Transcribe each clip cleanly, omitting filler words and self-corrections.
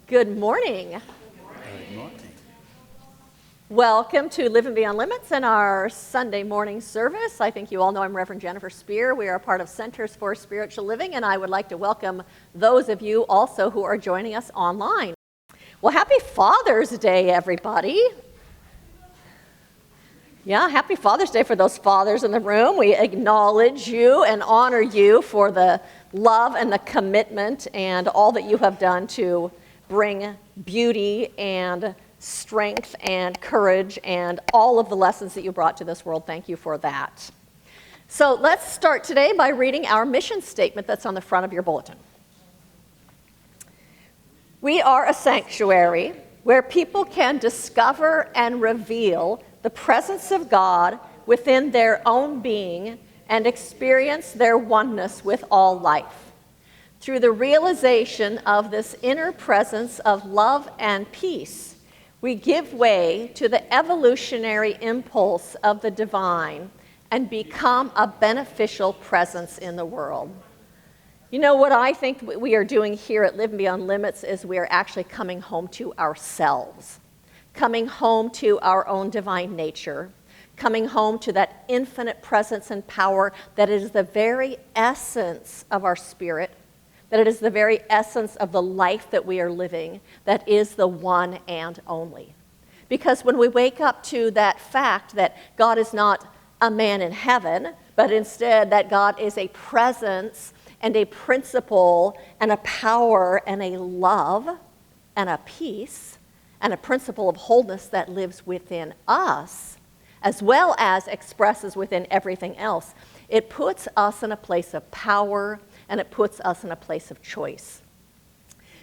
Good morning. Good morning. Welcome to Living Beyond Limits and our Sunday morning service. I think you all know I'm Reverend Jennifer Spear. We are a part of Centers for Spiritual Living, and I would like to welcome those of you also who are joining us online. Well, happy Father's Day, everybody. Yeah, happy Father's Day for those fathers in the room. We acknowledge you and honor you for the love and the commitment and all that you have done to bring beauty and strength and courage and all of the lessons that you brought to this world. Thank you for that. So let's start today by reading our mission statement that's on the front of your bulletin. We are a sanctuary where people can discover and reveal the presence of God within their own being and experience their oneness with all life. Through the realization of this inner presence of love and peace, we give way to the evolutionary impulse of the divine and become a beneficial presence in the world. You know, what I think we are doing here at Living Beyond Limits is we are actually coming home to ourselves, coming home to our own divine nature, coming home to that infinite presence and power that is the very essence of our spirit, that it is the very essence of the life that we are living, that is the one and only. Because when we wake up to that fact that God is not a man in heaven, but instead that God is a presence and a principle and a power and a love and a peace and a principle of wholeness that lives within us, as well as expresses within everything else, it puts us in a place of power and it puts us in a place of choice.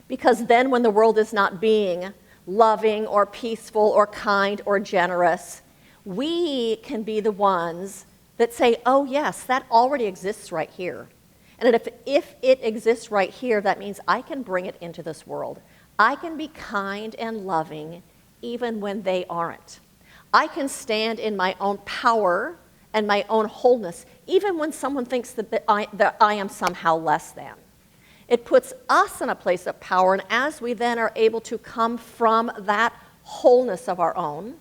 Because then when the world is not being loving or peaceful or kind or generous, we can be the ones that say, oh yes, that already exists right here. And if it exists right here, that means I can bring it into this world. I can be kind and loving even when they aren't. I can stand in my own power and my own wholeness, even when someone thinks that I am somehow less than. It puts us in a place of power, and as we then are able to come from that wholeness of our own,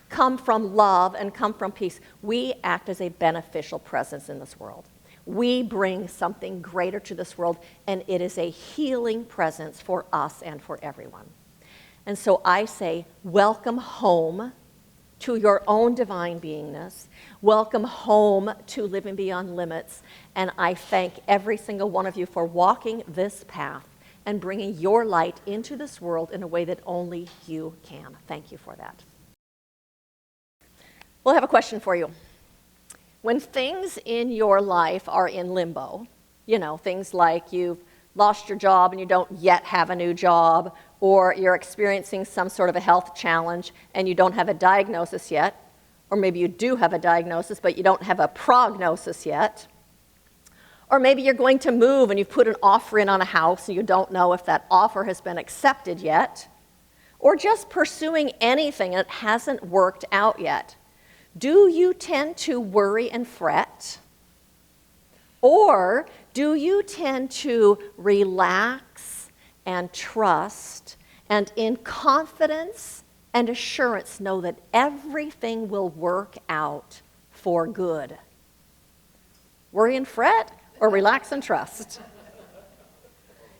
come from love and come from peace, we act as a beneficial presence in this world. We bring something greater to this world, and it is a healing presence for us and for everyone. And so I say, welcome home to your own divine beingness. Welcome home to Living Beyond Limits. And I thank every single one of you for walking this path and bringing your light into this world in a way that only you can. Thank you for that. We'll have a question for you. When things in your life are in limbo, you know, things like you've lost your job and you don't yet have a new job, or you're experiencing some sort of a health challenge and you don't have a diagnosis yet, or maybe you do have a diagnosis but you don't have a prognosis yet, or maybe you're going to move and you've put an offer in on a house and you don't know if that offer has been accepted yet, or just pursuing anything and it hasn't worked out yet. Do you tend to worry and fret? Or do you tend to relax and trust and in confidence and assurance know that everything will work out for good? Worry and fret or relax and trust?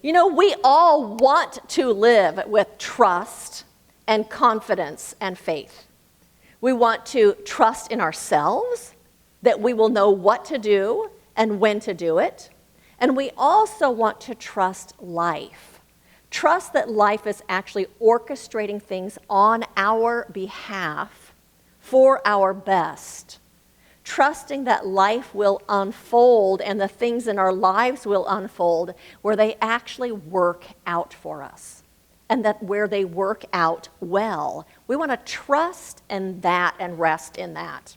You know, we all want to live with trust and confidence and faith. We want to trust in ourselves, that we will know what to do and when to do it. And we also want to trust life. Trust that life is actually orchestrating things on our behalf for our best. Trusting that life will unfold and the things in our lives will unfold where they actually work out for us. And that where they work out well. We want to trust in that and rest in that.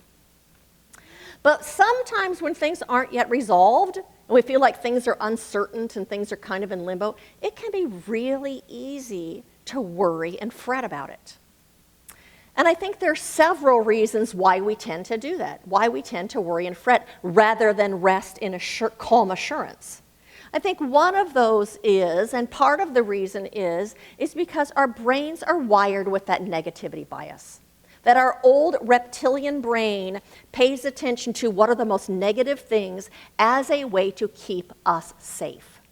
But sometimes when things aren't yet resolved, and we feel like things are uncertain and things are kind of in limbo, it can be really easy to worry and fret about it. And I think there are several reasons why we tend to do that, why we tend to worry and fret rather than rest in calm assurance. I think one of those is, and part of the reason is because our brains are wired with that negativity bias. That our old reptilian brain pays attention to what are the most negative things as a way to keep us safe.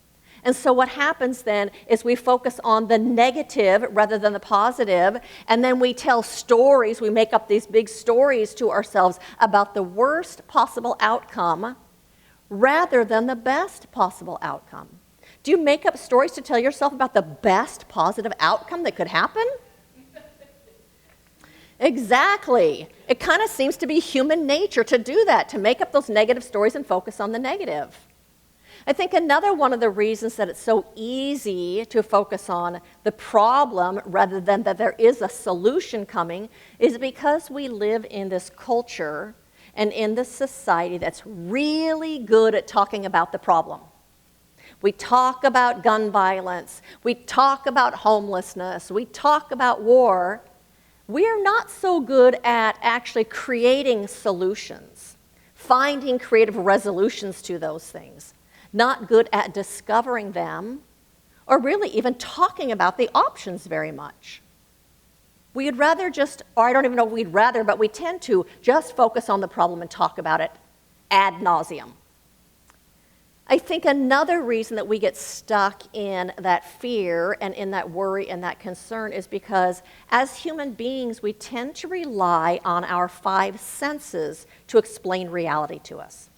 And so what happens then is we focus on the negative rather than the positive, and then we tell stories, we make up these big stories to ourselves about the worst possible outcome rather than the best possible outcome. Do you make up stories to tell yourself about the best positive outcome that could happen? Exactly. It kind of seems to be human nature to do that, to make up those negative stories and focus on the negative. I think another one of the reasons that it's so easy to focus on the problem rather than that there is a solution coming is because we live in this culture and in this society that's really good at talking about the problem. We talk about gun violence, we talk about homelessness, we talk about war. We're not so good at actually creating solutions, finding creative resolutions to those things, not good at discovering them, or really even talking about the options very much. We'd rather just, or I don't even know if we'd rather, but we tend to just focus on the problem and talk about it ad nauseum. I think another reason that we get stuck in that fear and in that worry and that concern is because as human beings, we tend to rely on our 5 senses to explain reality to us.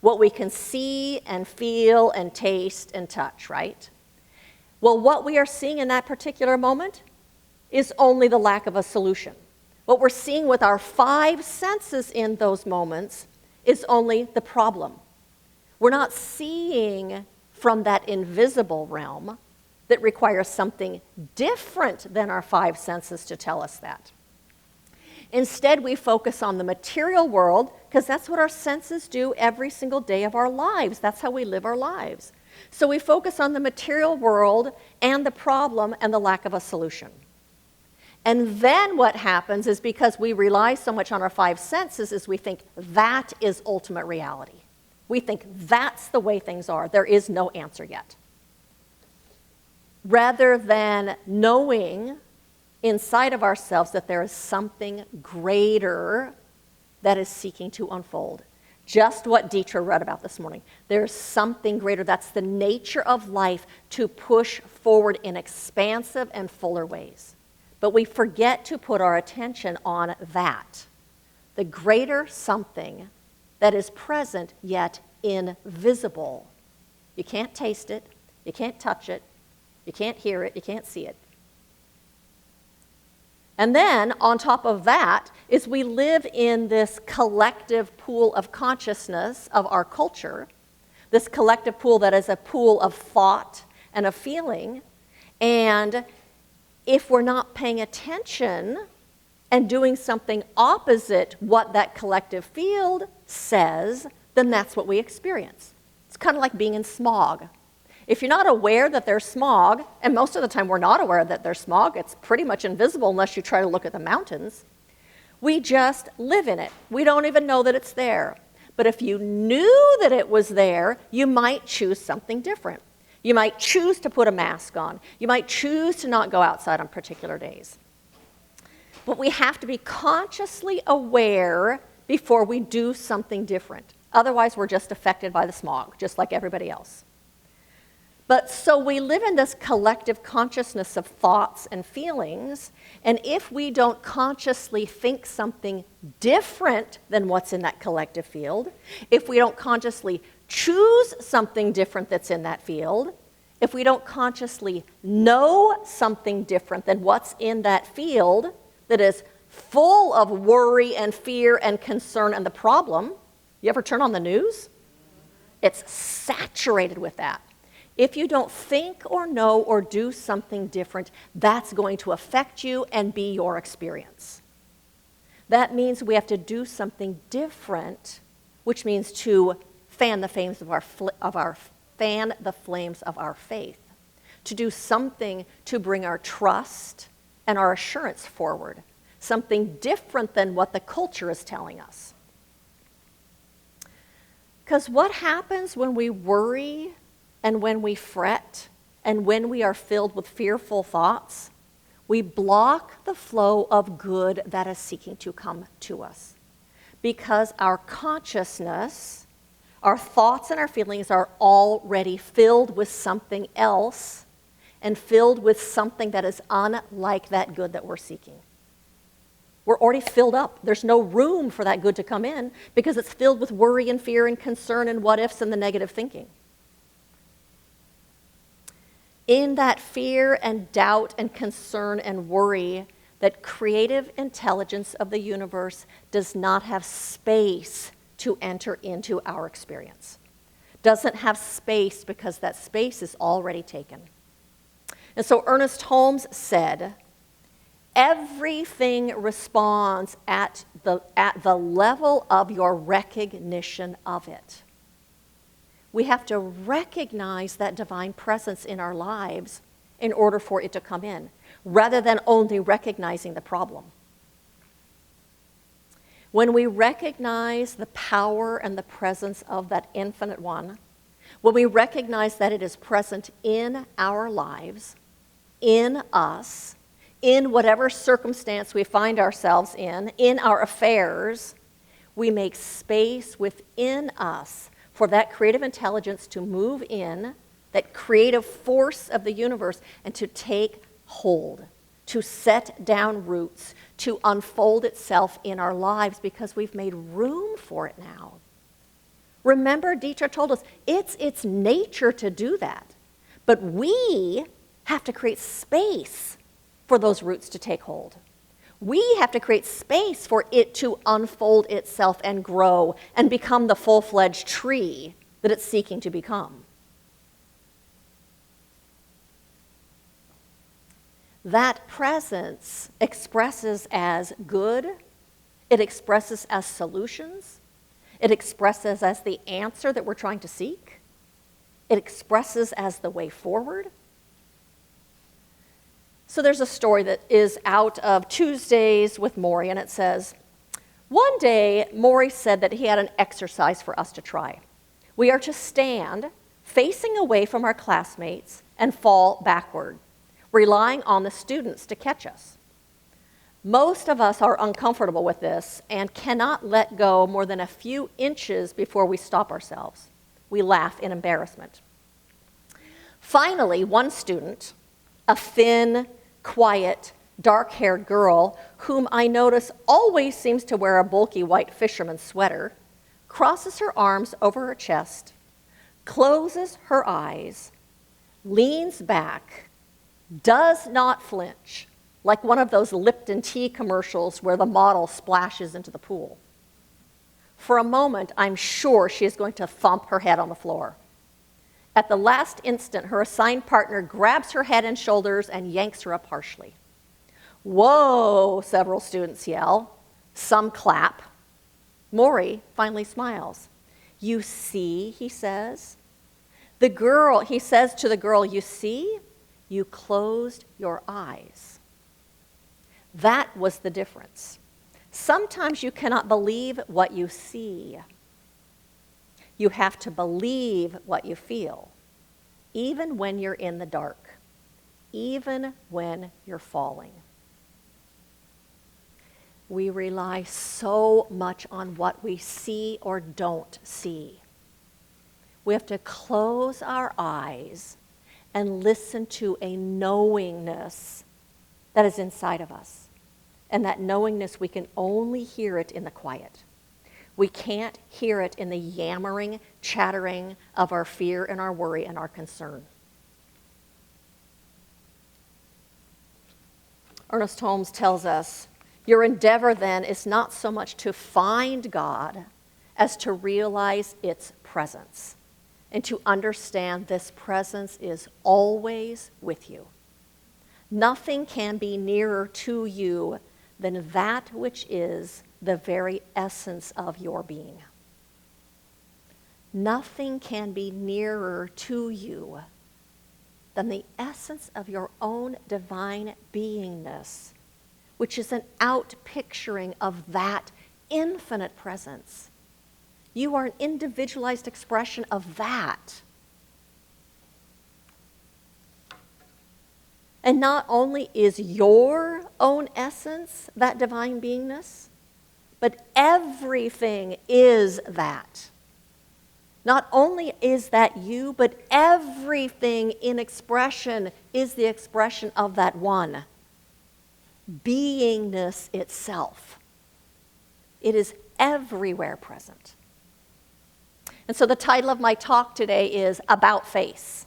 What we can see and feel and taste and touch, right? Well, what we are seeing in that particular moment is only the lack of a solution. What we're seeing with our 5 senses in those moments is only the problem. We're not seeing from that invisible realm that requires something different than our 5 senses to tell us that. Instead, we focus on the material world because that's what our senses do every single day of our lives. That's how we live our lives. So we focus on the material world and the problem and the lack of a solution. And then what happens is because we rely so much on our 5 senses is we think that is ultimate reality. We think that's the way things are. There is no answer yet. Rather than knowing inside of ourselves that there is something greater that is seeking to unfold. Just what Dietra read about this morning. There's something greater. That's the nature of life to push forward in expansive and fuller ways. But we forget to put our attention on that. The greater something that is present yet invisible. You can't taste it, you can't touch it, you can't hear it, you can't see it. And then on top of that is we live in this collective pool of consciousness of our culture, this collective pool that is a pool of thought and of feeling, and if we're not paying attention and doing something opposite what that collective field says, then that's what we experience. It's kind of like being in smog. If you're not aware that there's smog, and most of the time we're not aware that there's smog, it's pretty much invisible unless you try to look at the mountains, we just live in it. We don't even know that it's there. But if you knew that it was there, you might choose something different. You might choose to put a mask on. You might choose to not go outside on particular days. But we have to be consciously aware before we do something different. Otherwise, we're just affected by the smog, just like everybody else. But so we live in this collective consciousness of thoughts and feelings, and if we don't consciously think something different than what's in that collective field, if we don't consciously choose something different that's in that field, if we don't consciously know something different than what's in that field that is full of worry and fear and concern and the problem, you ever turn on the news? It's saturated with that. If you don't think or know or do something different, that's going to affect you and be your experience. That means we have to do something different, which means to fan the flames of our faith, to do something to bring our trust and our assurance forward, something different than what the culture is telling us. Because what happens when we worry and when we fret, and when we are filled with fearful thoughts, we block the flow of good that is seeking to come to us. Because our consciousness, our thoughts and our feelings are already filled with something else and filled with something that is unlike that good that we're seeking. We're already filled up. There's no room for that good to come in because it's filled with worry and fear and concern and what ifs and the negative thinking. In that fear and doubt and concern and worry, that creative intelligence of the universe does not have space to enter into our experience. Doesn't have space because that space is already taken. And so Ernest Holmes said, everything responds at the level of your recognition of it. We have to recognize that divine presence in our lives in order for it to come in, rather than only recognizing the problem. When we recognize the power and the presence of that infinite one, when we recognize that it is present in our lives, in us, in whatever circumstance we find ourselves in our affairs, we make space within us for that creative intelligence to move in, that creative force of the universe, and to take hold, to set down roots, to unfold itself in our lives because we've made room for it now. Remember, Dietrich told us, it's its nature to do that. But we have to create space for those roots to take hold. We have to create space for it to unfold itself and grow and become the full-fledged tree that it's seeking to become. That presence expresses as good, it expresses as solutions, it expresses as the answer that we're trying to seek, it expresses as the way forward. So there's a story that is out of Tuesdays with Maury, and it says, one day Maury said that he had an exercise for us to try. We are to stand facing away from our classmates and fall backward, relying on the students to catch us. Most of us are uncomfortable with this and cannot let go more than a few inches before we stop ourselves. We laugh in embarrassment. Finally, one student, a thin, quiet, dark-haired girl whom I notice always seems to wear a bulky white fisherman's sweater, crosses her arms over her chest, closes her eyes, leans back, does not flinch, like one of those Lipton tea commercials where the model splashes into the pool. For a moment, I'm sure she is going to thump her head on the floor. At the last instant, her assigned partner grabs her head and shoulders and yanks her up harshly. Whoa, several students yell. Some clap. Maury finally smiles. You see, he says. He says to the girl, you see, you closed your eyes. That was the difference. Sometimes you cannot believe what you see. You have to believe what you feel, even when you're in the dark, even when you're falling. We rely so much on what we see or don't see. We have to close our eyes and listen to a knowingness that is inside of us. And that knowingness, we can only hear it in the quiet. We can't hear it in the yammering, chattering of our fear and our worry and our concern. Ernest Holmes tells us, your endeavor then is not so much to find God as to realize its presence and to understand this presence is always with you. Nothing can be nearer to you than that which is the very essence of your being. Nothing can be nearer to you than the essence of your own divine beingness, which is an outpicturing of that infinite presence. You are an individualized expression of that. And not only is your own essence that divine beingness, but everything is that. Not only is that you, but everything in expression is the expression of that one. Beingness itself. It is everywhere present. And so the title of my talk today is About Face.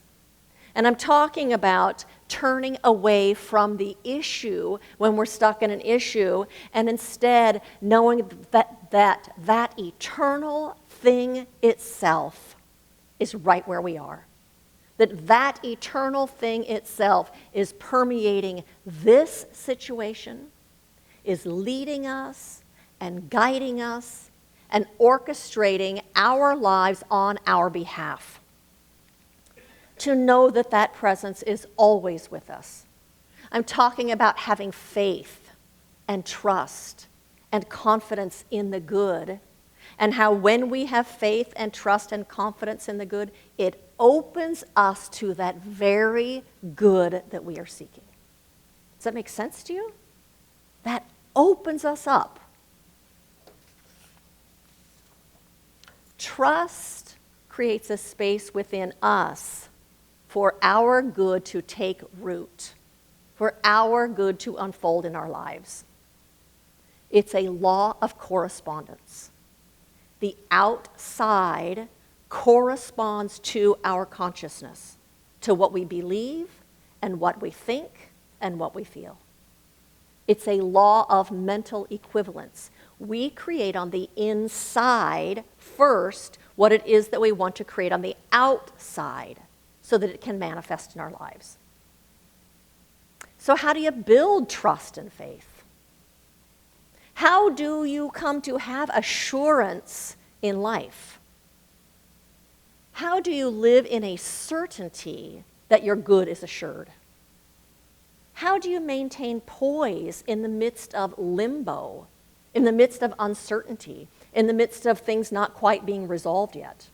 And I'm talking about turning away from the issue when we're stuck in an issue, and instead knowing that eternal thing itself is right where we are. That eternal thing itself is permeating this situation, is leading us and guiding us and orchestrating our lives on our behalf. To know that presence is always with us. I'm talking about having faith and trust and confidence in the good, and how when we have faith and trust and confidence in the good, it opens us to that very good that we are seeking. Does that make sense to you? That opens us up. Trust creates a space within us for our good to take root, for our good to unfold in our lives. It's a law of correspondence. The outside corresponds to our consciousness, to what we believe and what we think and what we feel. It's a law of mental equivalence. We create on the inside first what it is that we want to create on the outside, so that it can manifest in our lives. So how do you build trust and faith? How do you come to have assurance in life? How do you live in a certainty that your good is assured? How do you maintain poise in the midst of limbo, in the midst of uncertainty, in the midst of things not quite being resolved yet?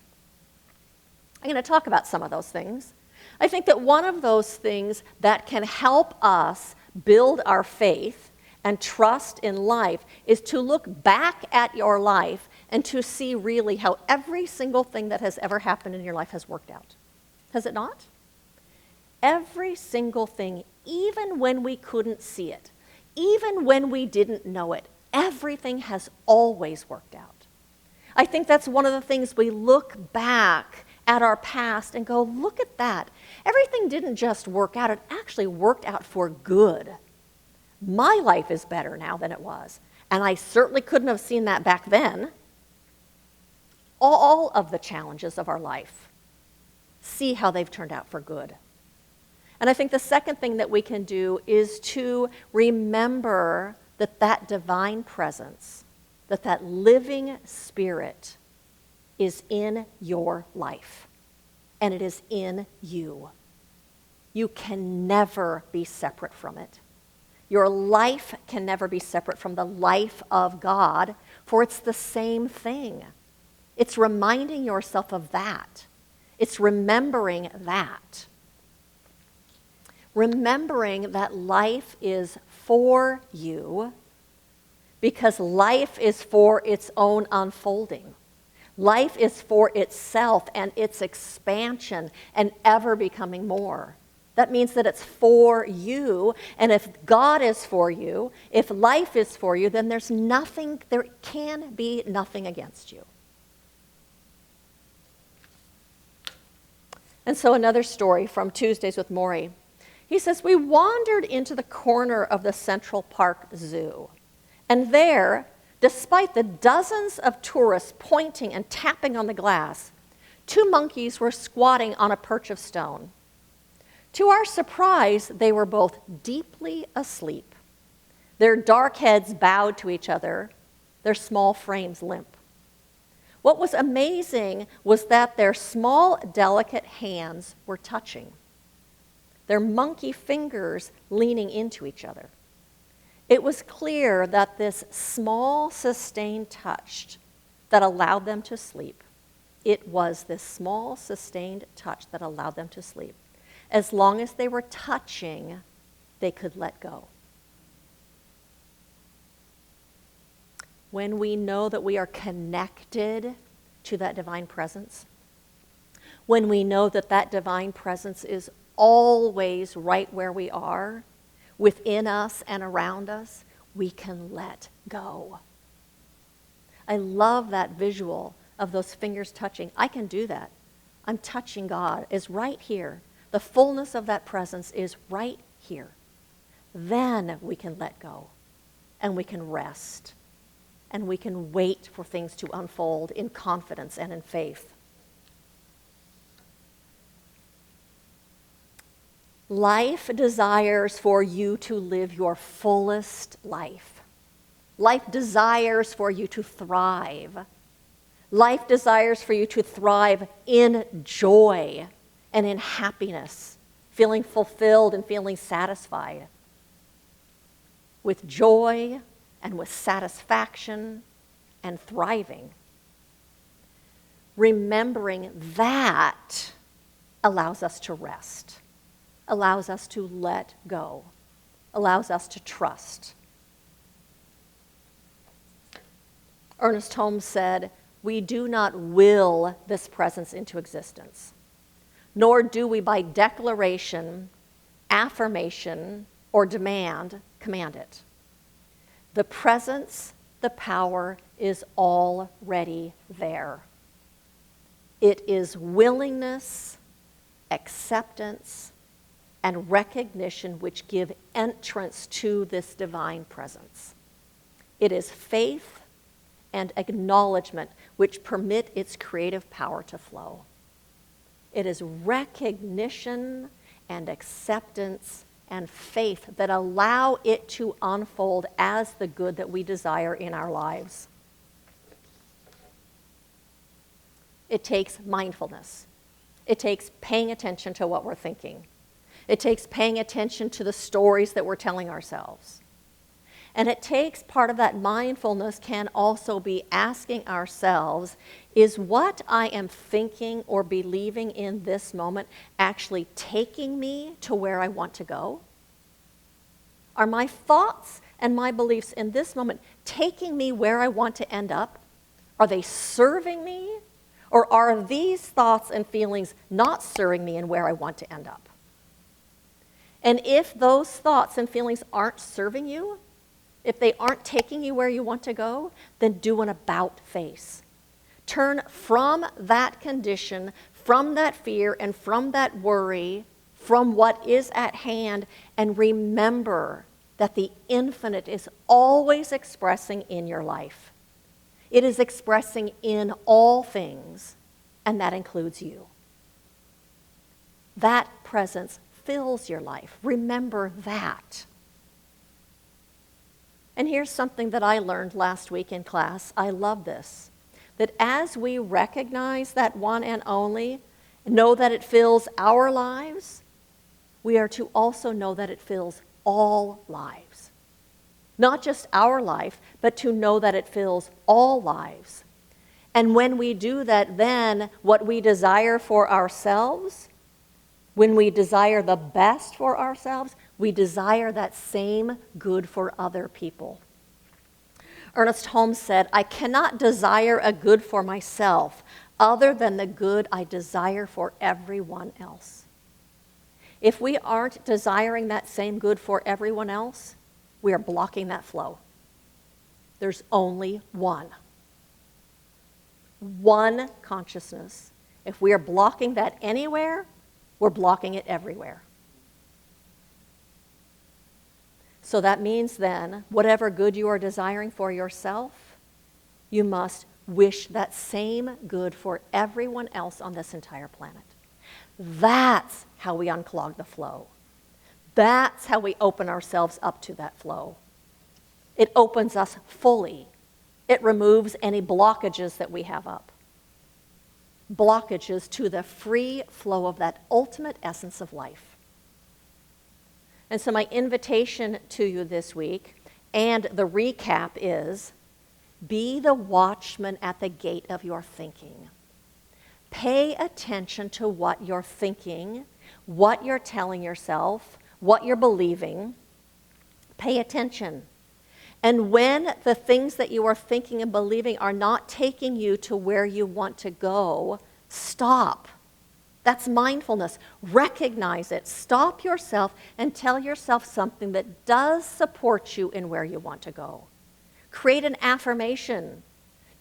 I'm going to talk about some of those things. I think that one of those things that can help us build our faith and trust in life is to look back at your life and to see really how every single thing that has ever happened in your life has worked out. Has it not? Every single thing, even when we couldn't see it, even when we didn't know it, everything has always worked out. I think that's one of the things we look back at our past and go, look at that. Everything didn't just work out, it actually worked out for good. My life is better now than it was, and I certainly couldn't have seen that back then. All of the challenges of our life, see how they've turned out for good. And I think the second thing that we can do is to remember that divine presence, that living spirit is in your life, and it is in you. You can never be separate from it. Your life can never be separate from the life of God, for it's the same thing. It's reminding yourself of that. It's remembering that. Remembering that life is for you, because life is for its own unfolding. Life is for itself and its expansion and ever becoming more. That means that it's for you, and if God is for you, if life is for you, then there can be nothing against you. And so another story from Tuesdays with Maury. He says, we wandered into the corner of the Central Park Zoo, and there, despite the dozens of tourists pointing and tapping on the glass, 2 monkeys were squatting on a perch of stone. To our surprise, they were both deeply asleep. Their dark heads bowed to each other, their small frames limp. What was amazing was that their small, delicate hands were touching, their monkey fingers leaning into each other. It was clear that this small, sustained touch that allowed them to sleep, it was this small, sustained touch that allowed them to sleep. As long as they were touching, they could let go. When we know that we are connected to that divine presence, when we know that that divine presence is always right where we are, within us and around us, we can let go. I love that visual of those fingers touching. I can do that. I'm touching God. It's right here. The fullness of that presence is right here. Then we can let go, and we can rest, and we can wait for things to unfold in confidence and in faith. Life desires for you to live your fullest life. Life desires for you to thrive. Life desires for you to thrive in joy and in happiness, feeling fulfilled and feeling satisfied. With joy and with satisfaction and thriving. Remembering that allows us to rest, allows us to let go, allows us to trust. Ernest Holmes said, "We do not will this presence into existence, nor do we by declaration, affirmation, or demand command it. The presence, the power is already there. It is willingness, acceptance, and recognition which give entrance to this divine presence. It is faith and acknowledgement which permit its creative power to flow. It is recognition and acceptance and faith that allow it to unfold as the good that we desire in our lives." It takes mindfulness. It takes paying attention to what we're thinking. It takes paying attention to the stories that we're telling ourselves. And it takes part of that mindfulness can also be asking ourselves, is what I am thinking or believing in this moment actually taking me to where I want to go? Are my thoughts and my beliefs in this moment taking me where I want to end up? Are they serving me? Or are these thoughts and feelings not serving me in where I want to end up? And if those thoughts and feelings aren't serving you, if they aren't taking you where you want to go, then do an about face. Turn from that condition, from that fear, and from that worry, from what is at hand, and remember that the infinite is always expressing in your life. It is expressing in all things, and that includes you. That presence fills your life. Remember that. And here's something that I learned last week in class. I love this. That as we recognize that one and only, know that it fills our lives, we are to also know that it fills all lives. Not just our life, but to know that it fills all lives. And when we do that, then what we desire for ourselves, when we desire the best for ourselves, we desire that same good for other people. Ernest Holmes said, "I cannot desire a good for myself other than the good I desire for everyone else." If we aren't desiring that same good for everyone else, we are blocking that flow. There's only one consciousness. If we are blocking that anywhere, we're blocking it everywhere. So that means then, whatever good you are desiring for yourself, you must wish that same good for everyone else on this entire planet. That's how we unclog the flow. That's how we open ourselves up to that flow. It opens us fully. It removes any blockages that we have up. Blockages to the free flow of that ultimate essence of life. And so my invitation to you this week, and the recap is, be the watchman at the gate of your thinking. Pay attention to what you're thinking, what you're telling yourself, what you're believing, pay attention. And when the things that you are thinking and believing are not taking you to where you want to go, stop. That's mindfulness. Recognize it. Stop yourself and tell yourself something that does support you in where you want to go. Create an affirmation.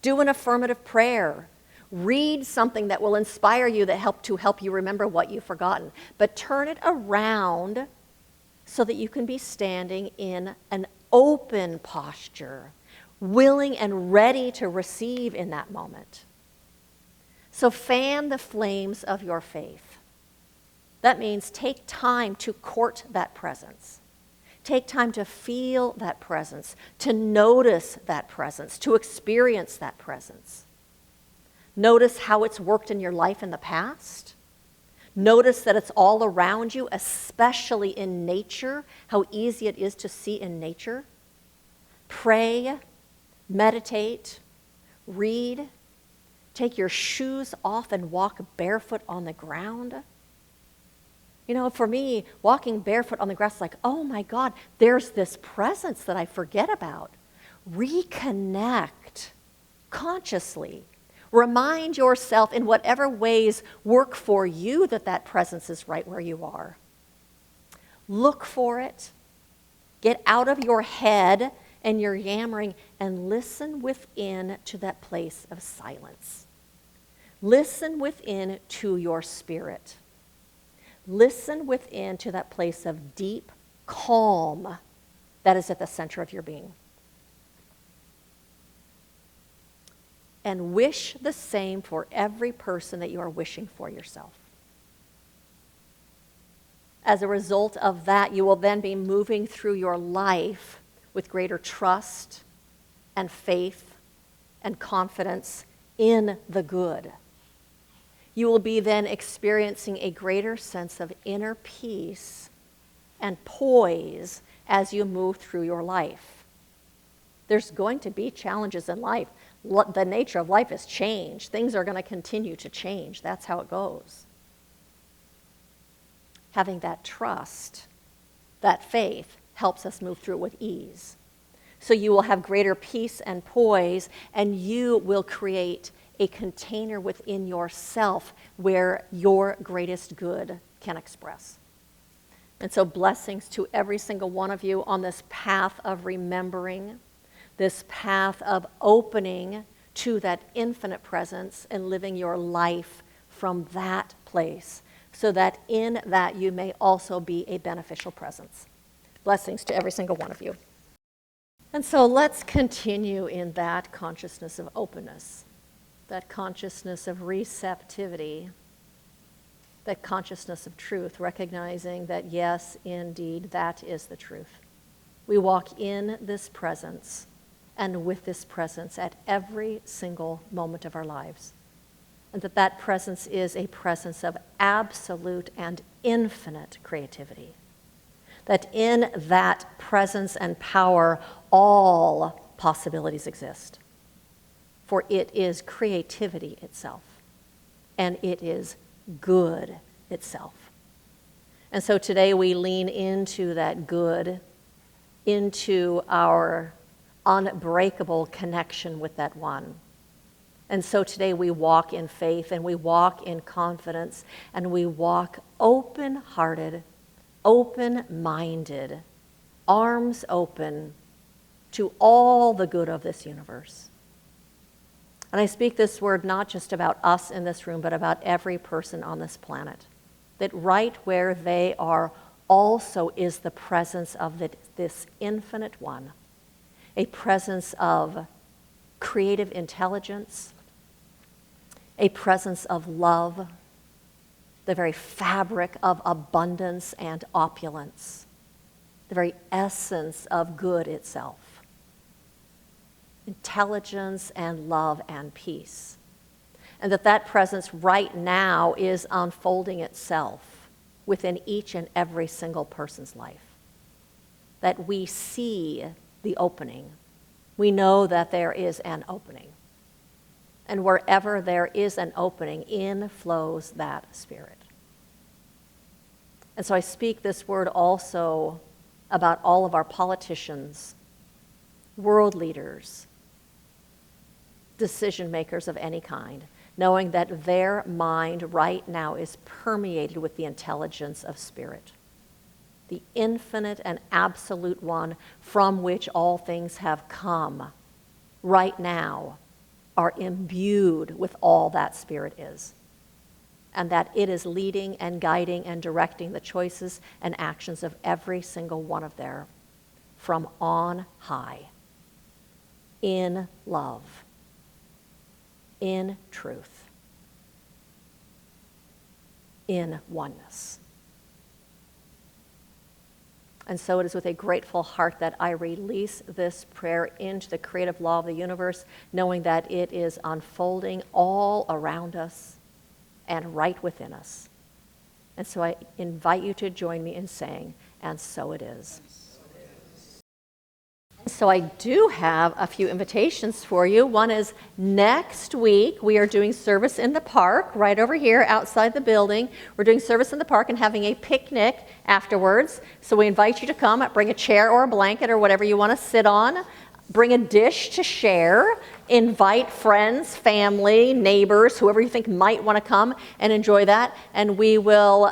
Do an affirmative prayer. Read something that will inspire you that help you remember what you've forgotten. But turn it around so that you can be standing in an open posture, willing and ready to receive in that moment. So fan the flames of your faith. That means take time to court that presence. Take time to feel that presence, to notice that presence, to experience that presence. Notice how it's worked in your life in the past. Notice that it's all around you, especially in nature, how easy it is to see in nature. Pray, meditate, read. Take your shoes off and walk barefoot on the ground. You know, for me, walking barefoot on the grass is like, oh my God, there's this presence that I forget about. Reconnect consciously. Remind yourself in whatever ways work for you that presence is right where you are. Look for it. Get out of your head and your yammering and listen within to that place of silence. Listen within to your spirit. Listen within to that place of deep calm that is at the center of your being. And wish the same for every person that you are wishing for yourself. As a result of that, you will then be moving through your life with greater trust and faith and confidence in the good. You will be then experiencing a greater sense of inner peace and poise as you move through your life. There's going to be challenges in life. The nature of life is change. Things are going to continue to change. That's how it goes. Having that trust, that faith, helps us move through it with ease. So you will have greater peace and poise, and you will create a container within yourself where your greatest good can express. And so blessings to every single one of you on this path of remembering, this path of opening to that infinite presence and living your life from that place, so that in that you may also be a beneficial presence. Blessings to every single one of you. And so let's continue in that consciousness of openness, that consciousness of receptivity, that consciousness of truth, recognizing that yes, indeed, that is the truth. We walk in this presence and with this presence at every single moment of our lives. And that presence is a presence of absolute and infinite creativity. That in that presence and power, all possibilities exist. For it is creativity itself, and it is good itself. And so today we lean into that good, into our unbreakable connection with that one. And so today we walk in faith, and we walk in confidence, and we walk open-hearted, open-minded, arms open to all the good of this universe. And I speak this word not just about us in this room, but about every person on this planet. That right where they are also is the presence of this infinite one, a presence of creative intelligence, a presence of love, the very fabric of abundance and opulence, the very essence of good itself. Intelligence and love and peace. And that presence right now is unfolding itself within each and every single person's life. That we see the opening. We know that there is an opening. And wherever there is an opening, in flows that spirit. And so I speak this word also about all of our politicians, world leaders, decision makers of any kind, knowing that their mind right now is permeated with the intelligence of spirit, the infinite and absolute one from which all things have come, right now are imbued with all that spirit is, and that it is leading and guiding and directing the choices and actions of every single one of them from on high, in love, in truth, in oneness. And so it is with a grateful heart that I release this prayer into the creative law of the universe, knowing that it is unfolding all around us and right within us. And so I invite you to join me in saying, and so it is. So I do have a few invitations for you. One is next week, we are doing service in the park right over here outside the building. We're doing service in the park and having a picnic afterwards. So we invite you to come, bring a chair or a blanket or whatever you want to sit on. Bring a dish to share. Invite friends, family, neighbors, whoever you think might want to come and enjoy that. And we will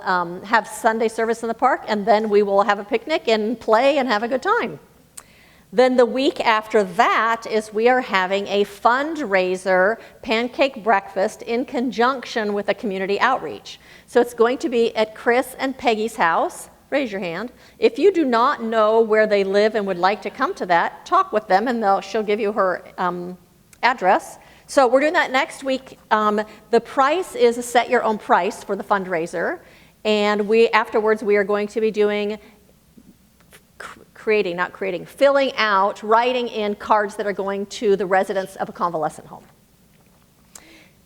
have Sunday service in the park, and then we will have a picnic and play and have a good time. Then the week after that is we are having a fundraiser pancake breakfast in conjunction with a community outreach. So it's going to be at Chris and Peggy's house. Raise your hand. If you do not know where they live and would like to come to that, talk with them and she'll give you her address. So we're doing that next week. The price is a set your own price for the fundraiser. And afterwards we are going to be doing filling out, writing in cards that are going to the residents of a convalescent home.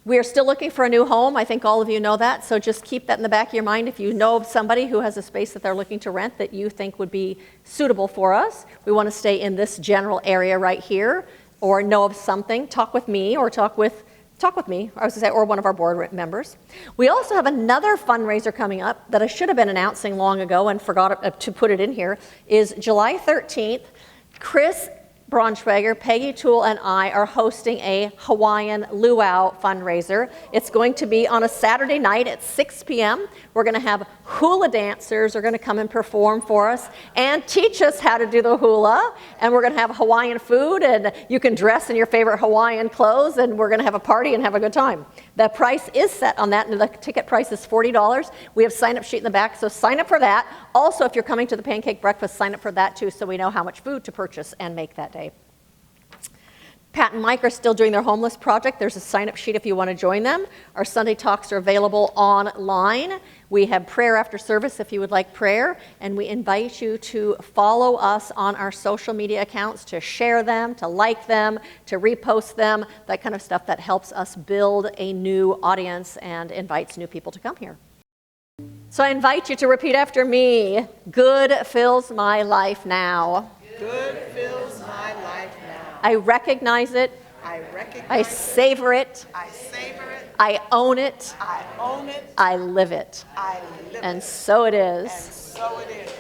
We are still looking for a new home. I think all of you know that, so just keep that in the back of your mind. If you know of somebody who has a space that they're looking to rent that you think would be suitable for us, we want to stay in this general area right here, or know of something, talk with me, or talk with me, I was going to say, or one of our board members. We also have another fundraiser coming up that I should have been announcing long ago and forgot to put it in here, is July 13th. Chris Braunschweiger, Peggy Toole, and I are hosting a Hawaiian luau fundraiser. It's going to be on a Saturday night at 6 p.m. We're going to have hula dancers are going to come and perform for us and teach us how to do the hula. And we're going to have Hawaiian food, and you can dress in your favorite Hawaiian clothes, and we're going to have a party and have a good time. The price is set on that, and the ticket price is $40. We have sign-up sheet in the back, so sign up for that. Also, if you're coming to the pancake breakfast, sign up for that too, so we know how much food to purchase and make that day. Pat and Mike are still doing their homeless project. There's a sign-up sheet if you want to join them. Our Sunday talks are available online. We have prayer after service if you would like prayer, and we invite you to follow us on our social media accounts, to share them, to like them, to repost them, that kind of stuff that helps us build a new audience and invites new people to come here. So I invite you to repeat after me. Good fills my life now. Good fills my life now. I recognize it. I savor it. I savor it. I own it. I own it. I live it. I live And it. so it is. And so it is.